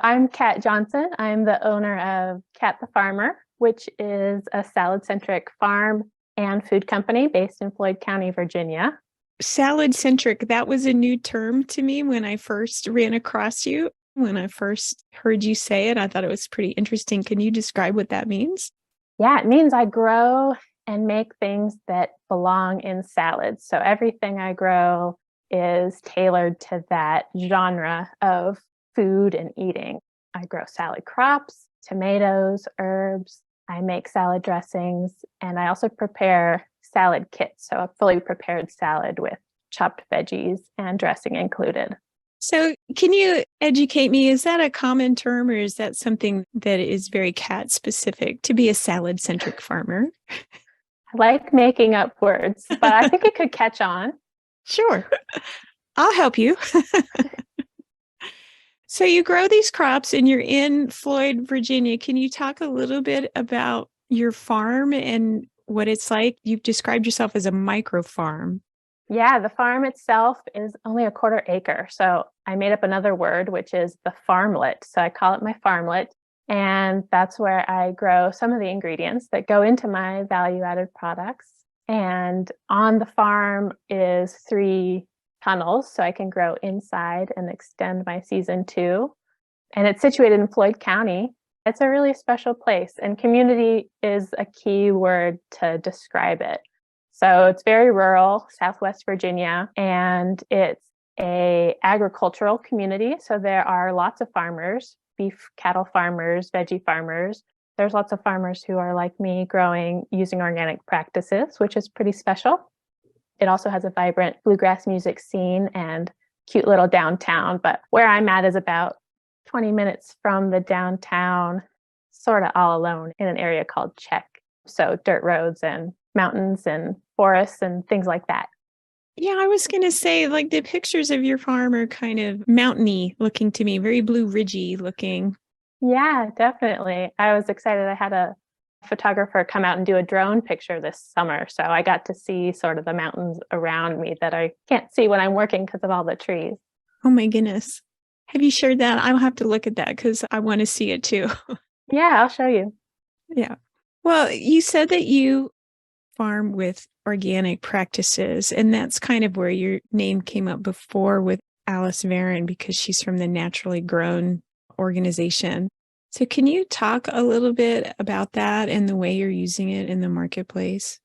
I'm Kat Johnson. I'm the owner of Kat the Farmer, which is a salad-centric farm and food company based in Floyd County, Virginia. Salad centric, that was a new term to me when I first ran across you. When I first heard you say it, I thought it was pretty interesting. Can you describe what that means? Yeah, it means I grow and make things that belong in salads. So everything I grow is tailored to that genre of food and eating. I grow salad crops, tomatoes, herbs. I make salad dressings, and I also prepare salad kits. So a fully prepared salad with chopped veggies and dressing included. So, can you educate me? Is that a common term or is that something that is very cat specific to be a salad centric farmer? I like making up words, but I think it could catch on. Sure, I'll help you. So, you grow these crops and you're in Floyd, Virginia. Can you talk a little bit about your farm and what it's like? You've described yourself as a micro farm. Yeah, the farm itself is only a quarter acre. So I made up another word, which is the farmlet. So I call it my farmlet. And that's where I grow some of the ingredients that go into my value added products. And on the farm is three tunnels, so I can grow inside and extend my season too. And it's situated in Floyd County. It's a really special place, and community is a key word to describe it. So it's very rural, Southwest Virginia, and it's a agricultural community. So there are lots of farmers, beef cattle farmers, veggie farmers. There's lots of farmers who are like me growing using organic practices, which is pretty special. It also has a vibrant bluegrass music scene and cute little downtown. But where I'm at is about 20 minutes from the downtown, sort of all alone in an area called Check. So dirt roads and mountains and forests and things like that. Yeah, I was going to say, like, the pictures of your farm are kind of mountainy looking to me, very Blue Ridgey looking. Yeah, definitely. I was excited. I had a photographer come out and do a drone picture this summer. So I got to see sort of the mountains around me that I can't see when I'm working because of all the trees. Oh my goodness. Have you shared that? I'll have to look at that because I want to see it too. Yeah, I'll show you. Yeah. Well, you said that you farm with organic practices, and that's kind of where your name came up before with Alice Varon because she's from the Naturally Grown organization. So can you talk a little bit about that and the way you're using it in the marketplace?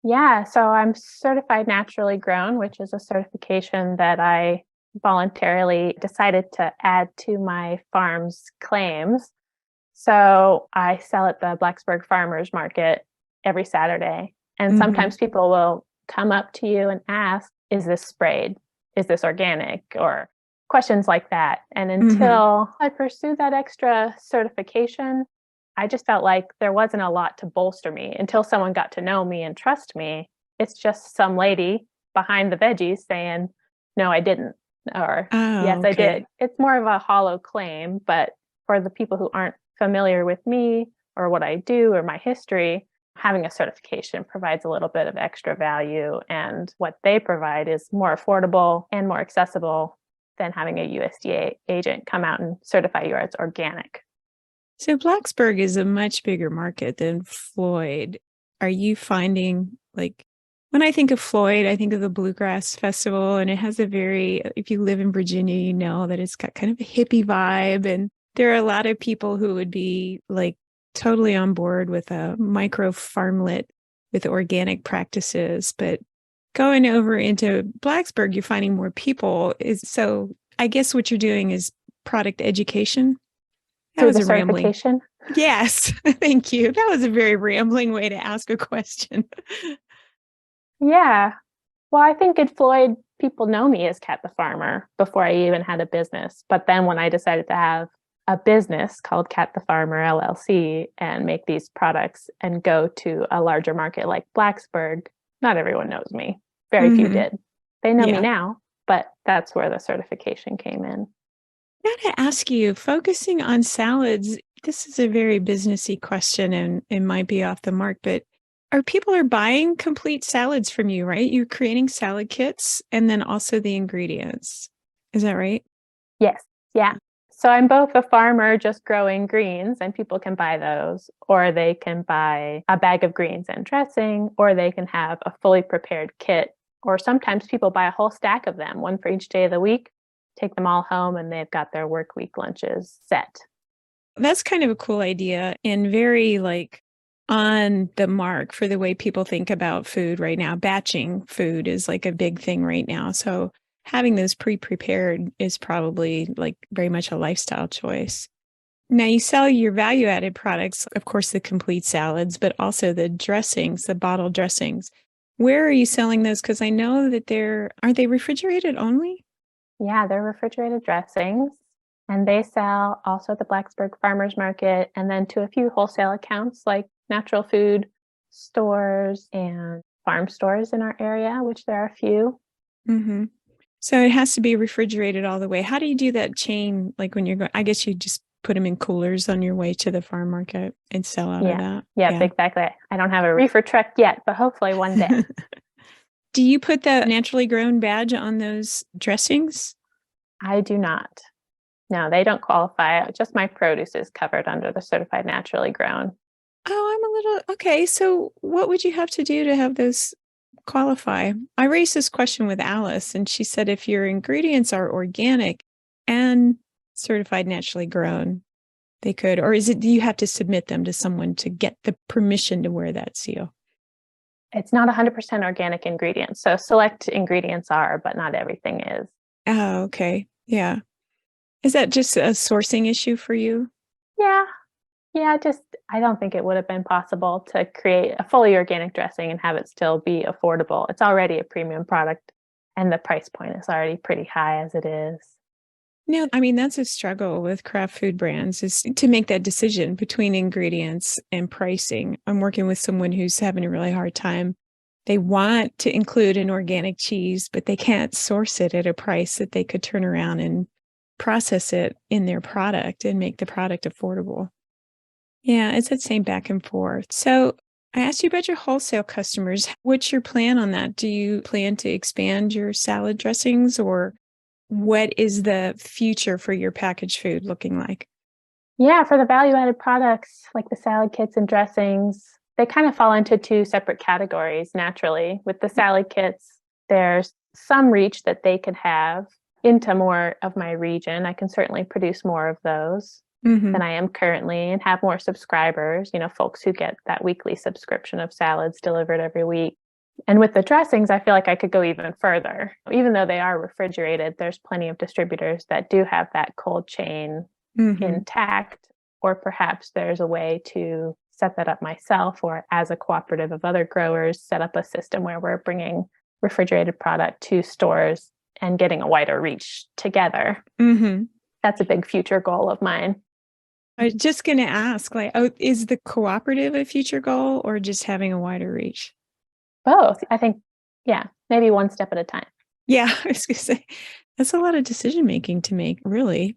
Yeah, so I'm certified naturally grown, which is a certification that I voluntarily decided to add to my farm's claims. So I sell at the Blacksburg Farmers Market every Saturday. And Hmm. sometimes people will come up to you and ask, is this sprayed? Is this organic? Or questions like that. And Hmm. until I pursued that extra certification, I just felt like there wasn't a lot to bolster me until someone got to know me and trust me. It's just some lady behind the veggies saying, no, I didn't, or yes, Oh, I okay. did. It's more of a hollow claim, but for the people who aren't familiar with me or what I do or my history, having a certification provides a little bit of extra value. And what they provide is more affordable and more accessible than having a USDA agent come out and certify you as organic. So Blacksburg is a much bigger market than Floyd. Are you finding like when I think of Floyd, I think of the Bluegrass Festival, and it has a very, if you live in Virginia, you know that it's got kind of a hippie vibe. And there are a lot of people who would be like totally on board with a micro farmlet with organic practices. But going over into Blacksburg, you're finding more people. Is so I guess what you're doing is product education. That Through was the a rambling. certification. Yes, thank you. That was a very rambling way to ask a question. Yeah. Well, I think at Floyd, people know me as Kat the Farmer before I even had a business. But then when I decided to have a business called Kat the Farmer LLC and make these products and go to a larger market like Blacksburg, not everyone knows me. Very few Hmm. did. They know me Yeah. now, but that's where the certification came in. I gotta ask you, focusing on salads, this is a very businessy question and it might be off the mark, but are buying complete salads from you, right? You're creating salad kits and then also the ingredients. Is that right? Yes. Yeah. So I'm both a farmer just growing greens, and people can buy those, or they can buy a bag of greens and dressing, or they can have a fully prepared kit. Or sometimes people buy a whole stack of them, one for each day of the week, take them all home, and they've got their work week lunches set. That's kind of a cool idea and very like on the mark for the way people think about food right now. Batching food is like a big thing right now. So having those pre-prepared is probably like very much a lifestyle choice. Now you sell your value added products, of course, the complete salads, but also the dressings, the bottle dressings. Where are you selling those? Because I know that aren't they refrigerated only? Yeah, they're refrigerated dressings, and they sell also at the Blacksburg Farmers Market and then to a few wholesale accounts like natural food stores and farm stores in our area, which there are a few. Mm-hmm. So it has to be refrigerated all the way. How do you do that chain? Like when you're going, I guess you just put them in coolers on your way to the farm market and sell out of Yeah. that. Yep, Yeah. exactly. I don't have a reefer truck yet, but hopefully one day. Do you put the naturally grown badge on those dressings? I do not. No, they don't qualify. Just my produce is covered under the certified naturally grown. Oh, I'm a little okay. So what would you have to do to have those qualify? I raised this question with Alice, and she said if your ingredients are organic and certified naturally grown, they could, or is it, do you have to submit them to someone to get the permission to wear that seal? It's not 100% organic ingredients. So select ingredients are, but not everything is. Oh, okay. Yeah. Is that just a sourcing issue for you? Yeah. Yeah, just I don't think it would have been possible to create a fully organic dressing and have it still be affordable. It's already a premium product and the price point is already pretty high as it is. No, I mean, that's a struggle with craft food brands is to make that decision between ingredients and pricing. I'm working with someone who's having a really hard time. They want to include an organic cheese, but they can't source it at a price that they could turn around and process it in their product and make the product affordable. Yeah, it's that same back and forth. So I asked you about your wholesale customers. What's your plan on that? Do you plan to expand your salad dressings or what is the future for your packaged food looking like? Yeah, for the value added products like the salad kits and dressings, they kind of fall into two separate categories naturally. With the salad kits, there's some reach that they could have into more of my region. I can certainly produce more of those Mm-hmm. than I am currently and have more subscribers, folks who get that weekly subscription of salads delivered every week. And with the dressings, I feel like I could go even further. Even though they are refrigerated, there's plenty of distributors that do have that cold chain Mm-hmm. intact, or perhaps there's a way to set that up myself or as a cooperative of other growers, set up a system where we're bringing refrigerated product to stores and getting a wider reach together. Mm-hmm. That's a big future goal of mine. I was just going to ask, like, oh, is the cooperative a future goal or just having a wider reach? Both. I think, yeah, maybe one step at a time. Yeah, I was going to say, that's a lot of decision making to make, really.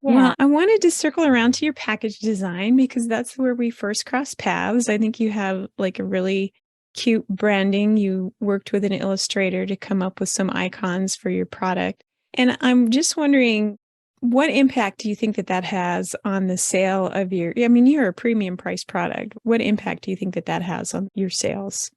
Yeah. Well, I wanted to circle around to your package design because that's where we first crossed paths. I think you have like a really cute branding. You worked with an illustrator to come up with some icons for your product. And I'm just wondering, what impact do you think that has on the sale of I mean, you're a premium price product. What impact do you think that has on your sales?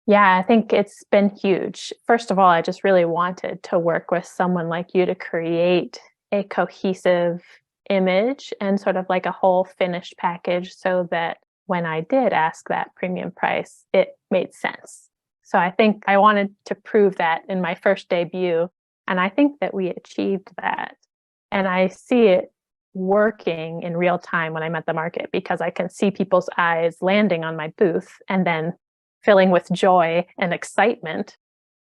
Yeah, I think it's been huge. First of all, I just really wanted to work with someone like you to create a cohesive image and sort of like a whole finished package so that when I did ask that premium price, it made sense. So I think I wanted to prove that in my first debut. And I think that we achieved that. And I see it working in real time when I'm at the market because I can see people's eyes landing on my booth and then filling with joy and excitement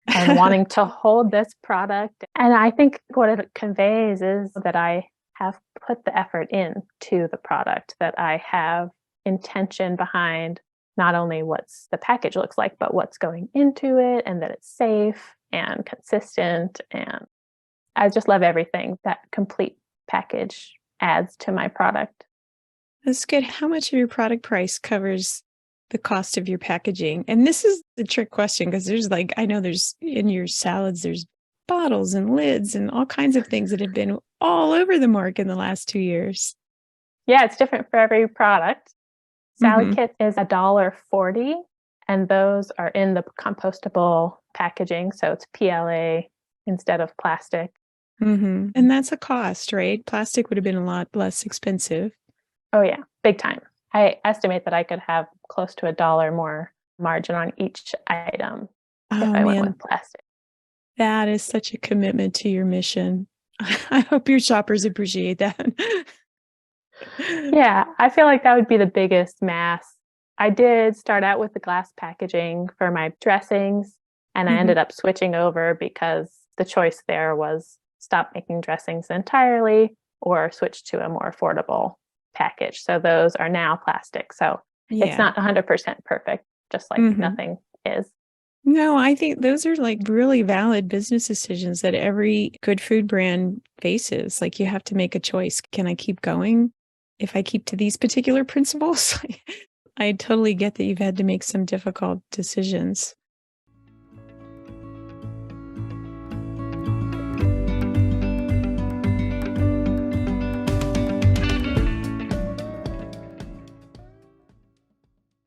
and wanting to hold this product. And I think what it conveys is that I have put the effort into the product, that I have intention behind not only what's the package looks like, but what's going into it, and that it's safe and consistent. And I just love everything that complete package adds to my product. That's good. How much of your product price covers the cost of your packaging? And this is the trick question because there's like, I know there's in your salads, there's bottles and lids and all kinds of things that have been all over the market in the last 2 years. Yeah, it's different for every product. Salad Mm-hmm. kit is $1.40, and those are in the compostable packaging. So it's PLA instead of plastic. Mm-hmm. And that's a cost, right? Plastic would have been a lot less expensive. Oh, yeah, big time. I estimate that I could have close to $1 more margin on each item if Oh, I went man, with plastic. that is such a commitment to your mission. I hope your shoppers appreciate that. Yeah, I feel like that would be the biggest mass. I did start out with the glass packaging for my dressings, and I Mm-hmm. ended up switching over because the choice there was stop making dressings entirely or switch to a more affordable package. So those are now plastic. So it's Yeah. not 100% perfect, just like Mm-hmm. nothing is. No, I think those are like really valid business decisions that every good food brand faces. Like you have to make a choice. Can I keep going if I keep to these particular principles? I totally get that you've had to make some difficult decisions.